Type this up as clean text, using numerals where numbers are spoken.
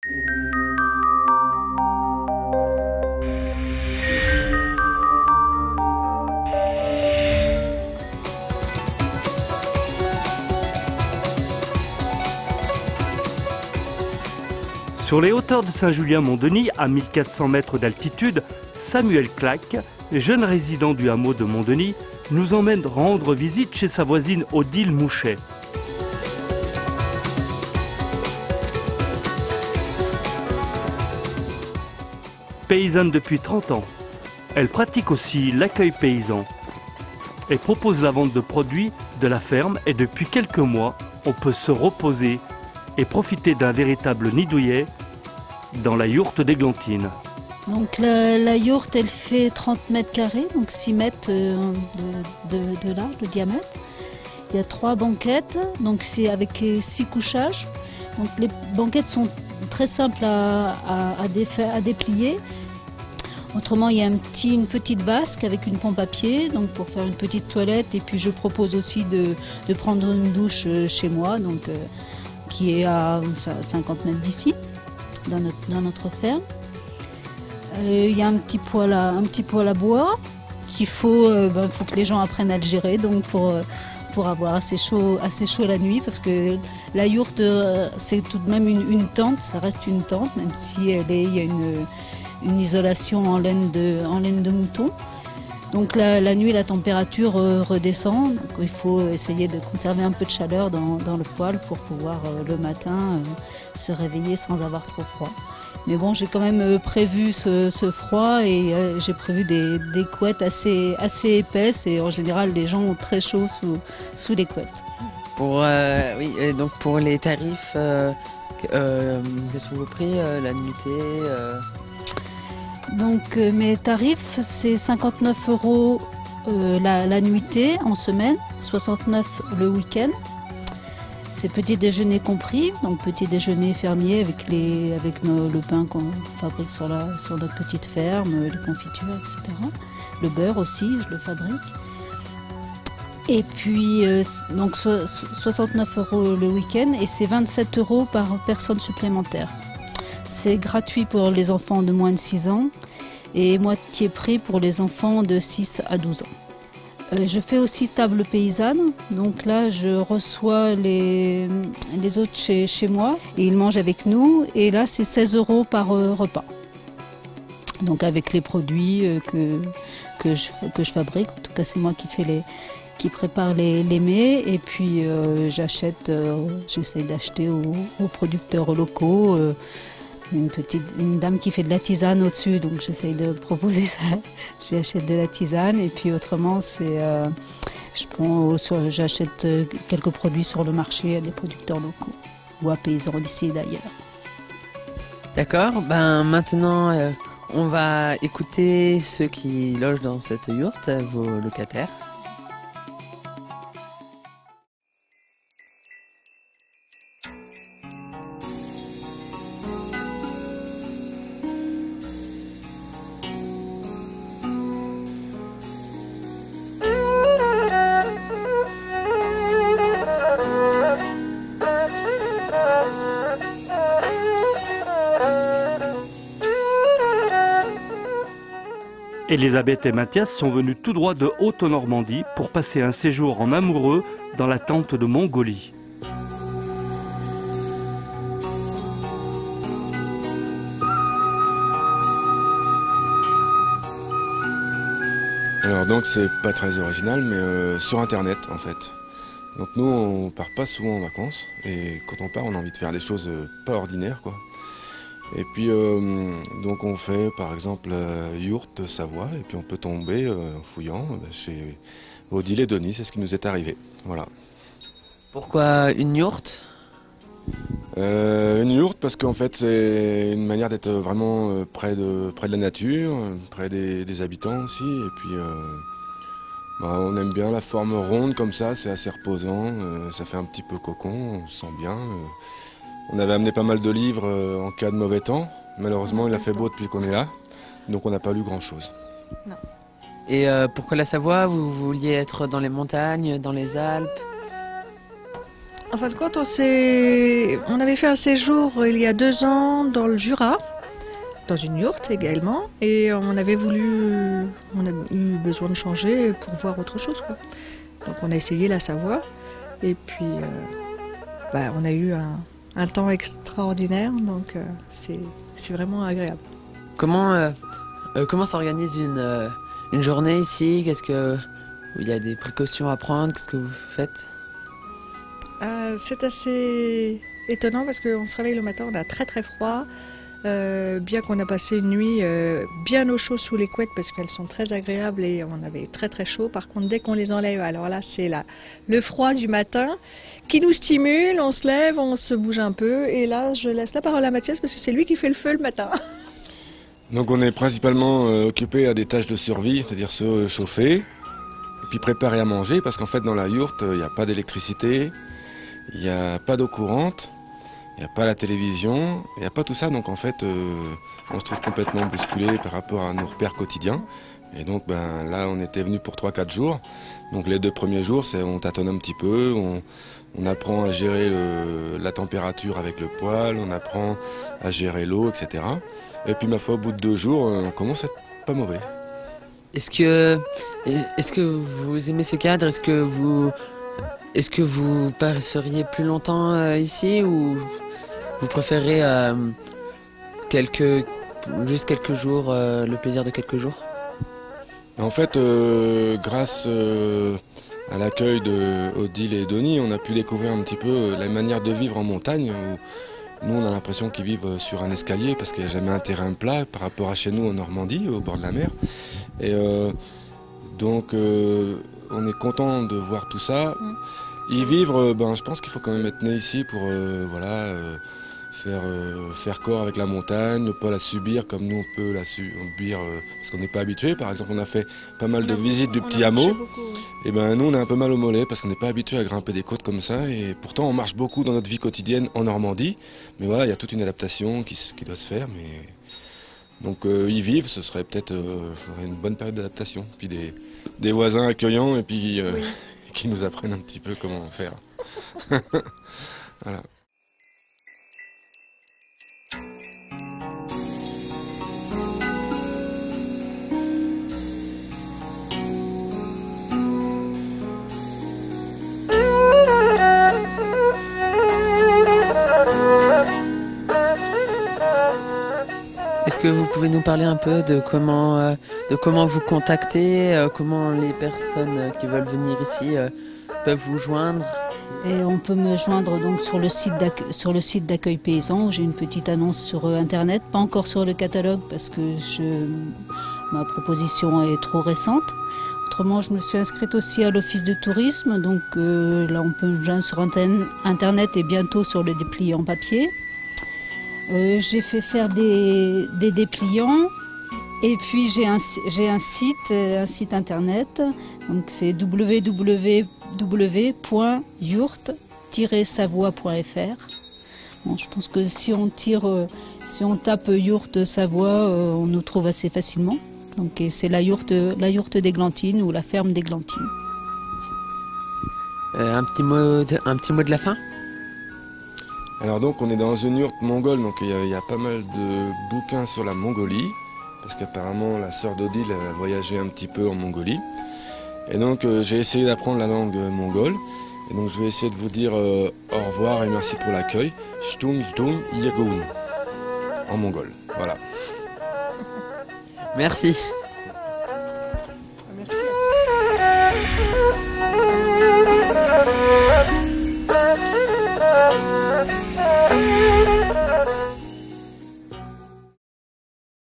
Sur les hauteurs de Saint-Julien-Mont-Denis, à 1400 mètres d'altitude, Samuel Claque, jeune résident du hameau de Mont-Denis, nous emmène rendre visite chez sa voisine Odile Mouchet. Paysanne depuis 30 ans, elle pratique aussi l'accueil paysan et propose la vente de produits de la ferme, et depuis quelques mois, on peut se reposer et profiter d'un véritable nid douillet dans la yourte d'Églantine. Donc la yourte, elle fait 30 mètres carrés, donc 6 mètres de large, de diamètre. Il y a 3 banquettes, donc c'est avec 6 couchages. Donc les banquettes sont très simples à déplier. Autrement, il y a une petite vasque avec une pompe à pied, donc pour faire une petite toilette. Et puis je propose aussi de prendre une douche chez moi, donc qui est à 50 mètres d'ici, dans notre ferme. Il y a un petit poêle à bois qu'il faut que les gens apprennent à le gérer, donc pour avoir assez chaud la nuit, parce que la yourte, c'est tout de même une tente, ça reste une tente, même si il y a une isolation en laine de mouton. Donc la nuit, la température redescend, donc il faut essayer de conserver un peu de chaleur dans le poêle pour pouvoir le matin se réveiller sans avoir trop froid. Mais bon, j'ai quand même prévu ce froid, et j'ai prévu des couettes assez épaisses, et en général les gens ont très chaud sous les couettes. Oui, et donc pour les tarifs, quels sont vos prix, la nuitée Donc mes tarifs, c'est 59 € la nuitée en semaine, 69 le week-end. C'est petit déjeuner compris, donc petit déjeuner fermier avec le pain qu'on fabrique sur notre petite ferme, les confitures, etc. Le beurre aussi, je le fabrique. Et puis donc 69 € le week-end, et c'est 27 € par personne supplémentaire. C'est gratuit pour les enfants de moins de 6 ans et moitié prix pour les enfants de 6 à 12 ans. Je fais aussi table paysanne, donc là je reçois les autres chez moi et ils mangent avec nous, et là c'est 16 € par repas. Donc avec les produits que je fabrique, en tout cas c'est moi qui prépare les mets, et puis j'essaye d'acheter aux producteurs locaux. Une dame qui fait de la tisane au-dessus, donc j'essaye de proposer ça. Je lui achète de la tisane, et puis autrement, j'achète quelques produits sur le marché à des producteurs locaux ou à paysans d'ici et d'ailleurs. D'accord, maintenant on va écouter ceux qui logent dans cette yourte, vos locataires. Elisabeth et Mathias sont venus tout droit de Haute-Normandie pour passer un séjour en amoureux dans la tente de Mongolie. Alors donc c'est pas très original, mais sur internet en fait. Donc nous on part pas souvent en vacances, et quand on part on a envie de faire des choses pas ordinaires quoi. Et puis donc on fait par exemple yourte Savoie, et puis on peut tomber en fouillant chez Odile et Denis, c'est ce qui nous est arrivé. Voilà. Pourquoi une yourte ? Une yourte parce qu'en fait c'est une manière d'être vraiment près de la nature, près des habitants aussi, et puis on aime bien la forme ronde comme ça, c'est assez reposant, ça fait un petit peu cocon, on se sent bien. On avait amené pas mal de livres en cas de mauvais temps. Malheureusement, il a fait beau depuis qu'on est là, donc on n'a pas lu grand-chose. Non. Et pourquoi la Savoie ? Vous vouliez être dans les montagnes, dans les Alpes ? En fin de compte, on avait fait un séjour il y a 2 ans dans le Jura, dans une yourte également, et on a eu besoin de changer pour voir autre chose, quoi. Donc on a essayé la Savoie, et puis on a eu un temps extraordinaire, donc c'est vraiment agréable. Comment s'organise une journée ici? Il y a des précautions à prendre? Qu'est-ce que vous faites? C'est assez étonnant parce qu'on se réveille le matin, on a très très froid, bien qu'on a passé une nuit bien au chaud sous les couettes parce qu'elles sont très agréables et on avait très très chaud. Par contre, dès qu'on les enlève, alors là c'est le froid du matin qui nous stimule, on se lève, on se bouge un peu, et là je laisse la parole à Mathias parce que c'est lui qui fait le feu le matin. Donc on est principalement occupé à des tâches de survie, c'est-à-dire se chauffer, et puis préparer à manger, parce qu'en fait dans la yourte, il n'y a pas d'électricité, il n'y a pas d'eau courante, il n'y a pas la télévision, il n'y a pas tout ça, donc en fait on se trouve complètement bousculé par rapport à nos repères quotidiens. Et donc là on était venu pour 3-4 jours, donc les 2 premiers jours on tâtonne un petit peu, on apprend à gérer la température avec le poêle, on apprend à gérer l'eau, etc. Et puis ma foi au bout de 2 jours on commence à être pas mauvais. Est-ce que vous aimez ce cadre? Est-ce que vous passeriez plus longtemps ici, ou vous préférez juste quelques jours, le plaisir de quelques jours? En fait, grâce à l'accueil de Odile et Denis, on a pu découvrir un petit peu la manière de vivre en montagne. Nous, on a l'impression qu'ils vivent sur un escalier parce qu'il n'y a jamais un terrain plat par rapport à chez nous en Normandie, au bord de la mer. Et donc, on est content de voir tout ça. Y vivre, je pense qu'il faut quand même être né ici pour faire corps avec la montagne, ne pas la subir comme nous on peut la subir parce qu'on n'est pas habitué. Par exemple, on a fait pas mal de visites du petit hameau. Et nous on a un peu mal au mollet parce qu'on n'est pas habitué à grimper des côtes comme ça. Et pourtant on marche beaucoup dans notre vie quotidienne en Normandie. Mais voilà, il y a toute une adaptation qui doit se faire. Mais donc y vivre, ce serait peut-être une bonne période d'adaptation. Puis des voisins accueillants et puis qui nous apprennent un petit peu comment faire. Voilà. Est-ce que vous pouvez nous parler un peu de comment vous contacter, comment les personnes qui veulent venir ici peuvent vous joindre? Et on peut me joindre donc sur le site d'accueil paysan, où j'ai une petite annonce sur Internet, pas encore sur le catalogue parce que ma proposition est trop récente. Autrement, je me suis inscrite aussi à l'office de tourisme, donc là on peut me joindre sur Internet et bientôt sur le dépliant papier. J'ai fait faire des dépliants, et puis j'ai un site internet, donc c'est www.yourte-savoie.fr. Bon, je pense que si on tape Yourte Savoie, on nous trouve assez facilement. Donc c'est la yourte d'Églantine ou la ferme d'Églantine. Un petit mot de la fin? Alors donc on est dans une yourte mongole, donc il y a pas mal de bouquins sur la Mongolie, parce qu'apparemment la sœur d'Odile a voyagé un petit peu en Mongolie. Et donc j'ai essayé d'apprendre la langue mongole, et donc je vais essayer de vous dire au revoir et merci pour l'accueil. Shtung shtung yagoun en mongol, voilà. Merci.